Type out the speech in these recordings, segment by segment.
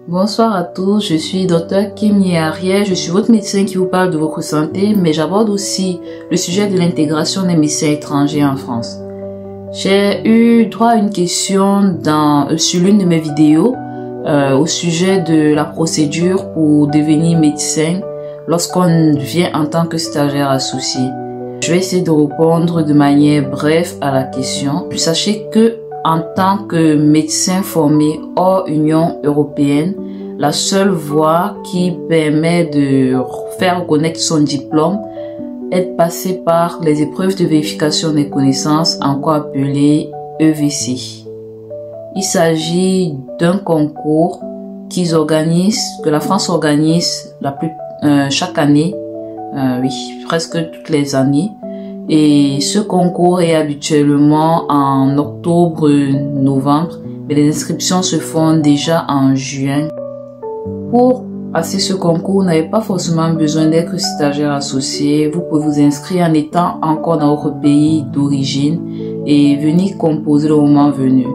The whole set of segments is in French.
Bonsoir à tous, je suis Dr Kim Ye-Ariel, je suis votre médecin qui vous parle de votre santé, mais j'aborde aussi le sujet de l'intégration des médecins étrangers en France. J'ai eu droit à une question sur l'une de mes vidéos au sujet de la procédure pour devenir médecin lorsqu'on vient en tant que stagiaire associé. Je vais essayer de répondre de manière brève à la question. Puis sachez que en tant que médecin formé hors Union européenne, la seule voie qui permet de faire reconnaître son diplôme est de passer par les épreuves de vérification des connaissances, encore appelées EVC. Il s'agit d'un concours que la France organise chaque année, presque toutes les années. Et ce concours est habituellement en octobre-novembre, mais les inscriptions se font déjà en juin. Pour passer ce concours, vous n'avez pas forcément besoin d'être stagiaire associé. Vous pouvez vous inscrire en étant encore dans votre pays d'origine et venir composer le moment venu.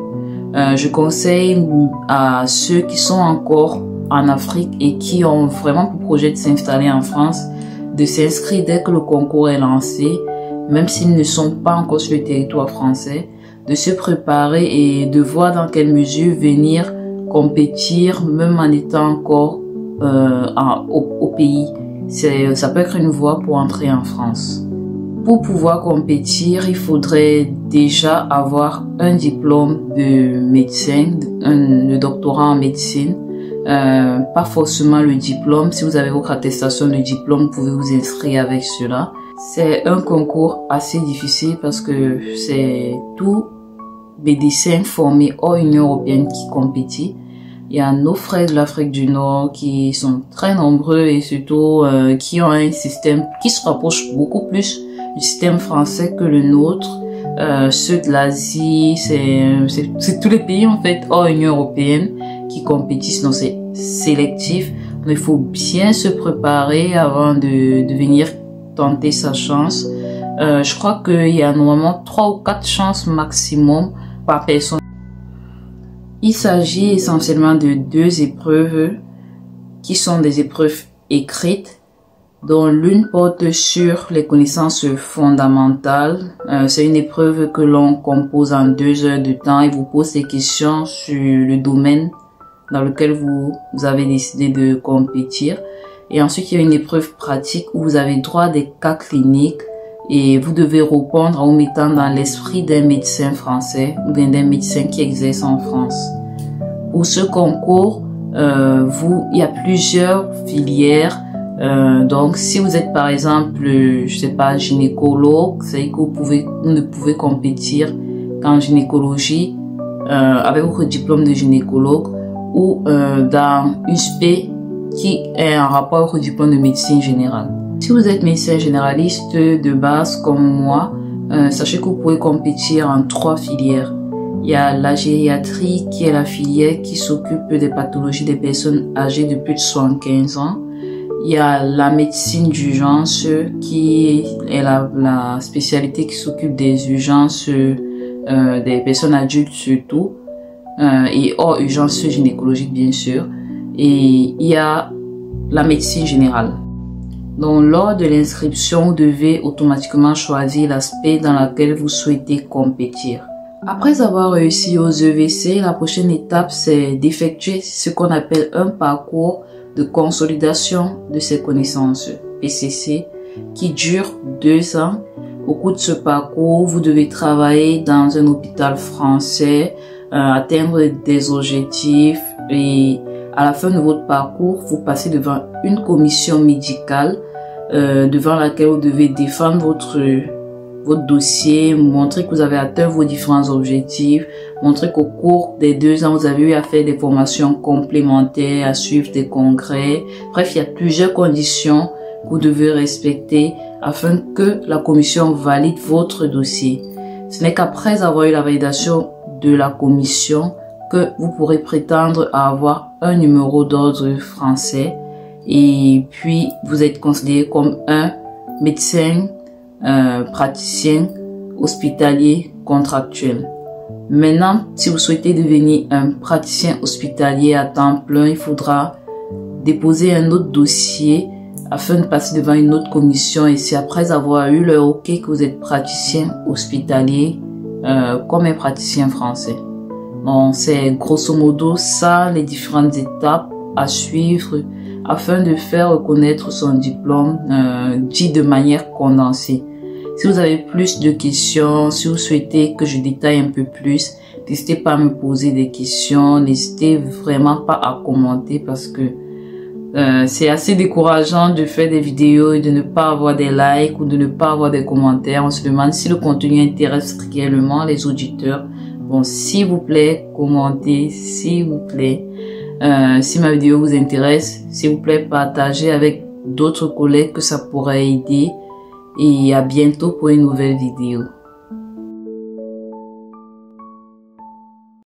Je conseille à ceux qui sont encore en Afrique et qui ont vraiment pour projet de s'installer en France de s'inscrire dès que le concours est lancé, même s'ils ne sont pas encore sur le territoire français, de se préparer et de voir dans quelle mesure venir compétir, même en étant encore au pays. Ça peut être une voie pour entrer en France. Pour pouvoir compétir, il faudrait déjà avoir un diplôme de médecin, le doctorat en médecine. Pas forcément le diplôme. Si vous avez votre attestation de diplôme, vous pouvez vous inscrire avec cela. C'est un concours assez difficile parce que c'est tout médecin formé hors Union européenne qui compétit. Il y a nos frères de l'Afrique du Nord qui sont très nombreux et surtout qui ont un système qui se rapproche beaucoup plus du système français que le nôtre. Ceux de l'Asie, c'est tous les pays en fait hors Union européenne qui compétissent, donc c'est sélectif. Mais il faut bien se préparer avant de venir tenter sa chance. Je crois qu'il y a normalement 3 ou 4 chances maximum par personne. Il s'agit essentiellement de 2 épreuves qui sont des épreuves écrites, dont l'une porte sur les connaissances fondamentales. C'est une épreuve que l'on compose en 2 heures de temps et vous pose des questions sur le domaine dans lequel vous avez décidé de compétir. Et ensuite, il y a une épreuve pratique où vous avez droit à des cas cliniques et vous devez répondre en vous mettant dans l'esprit d'un médecin français ou bien d'un médecin qui exerce en France. Pour ce concours, il y a plusieurs filières. Donc, si vous êtes par exemple, je sais pas, gynécologue, c'est que vous ne pouvez compétir qu'en gynécologie avec votre diplôme de gynécologue ou dans une spé qui est en rapport avec votre diplôme de médecine générale. Si vous êtes médecin généraliste de base comme moi, sachez que vous pouvez compétir en 3 filières. Il y a la gériatrie qui est la filière qui s'occupe des pathologies des personnes âgées de plus de 75 ans. Il y a la médecine d'urgence qui est la spécialité qui s'occupe des urgences des personnes adultes surtout et hors urgence gynécologique bien sûr. Et il y a la médecine générale. Donc lors de l'inscription, vous devez automatiquement choisir l'aspect dans lequel vous souhaitez compétir. Après avoir réussi aux EVC, la prochaine étape c'est d'effectuer ce qu'on appelle un parcours de consolidation de ses connaissances, PCC, qui dure 2 ans. Au cours de ce parcours, vous devez travailler dans un hôpital français, atteindre des objectifs et à la fin de votre parcours, vous passez devant une commission médicale devant laquelle vous devez défendre votre dossier, montrer que vous avez atteint vos différents objectifs, montrer qu'au cours des 2 ans, vous avez eu à faire des formations complémentaires, à suivre des congrès. Bref, il y a plusieurs conditions que vous devez respecter afin que la commission valide votre dossier. Ce n'est qu'après avoir eu la validation de la commission que vous pourrez prétendre à avoir un numéro d'ordre français et puis vous êtes considéré comme un médecin praticien hospitalier contractuel. Maintenant, si vous souhaitez devenir un praticien hospitalier à temps plein, il faudra déposer un autre dossier afin de passer devant une autre commission, et c'est après avoir eu le OK que vous êtes praticien hospitalier comme un praticien français. Donc c'est grosso modo ça les différentes étapes à suivre afin de faire reconnaître son diplôme dit de manière condensée. Si vous avez plus de questions, si vous souhaitez que je détaille un peu plus, n'hésitez pas à me poser des questions, n'hésitez vraiment pas à commenter parce que c'est assez décourageant de faire des vidéos et de ne pas avoir des likes ou de ne pas avoir des commentaires. On se demande si le contenu intéresse réellement les auditeurs. Bon, s'il vous plaît, commentez, s'il vous plaît. Si ma vidéo vous intéresse, s'il vous plaît, partagez avec d'autres collègues que ça pourrait aider. Et à bientôt pour une nouvelle vidéo.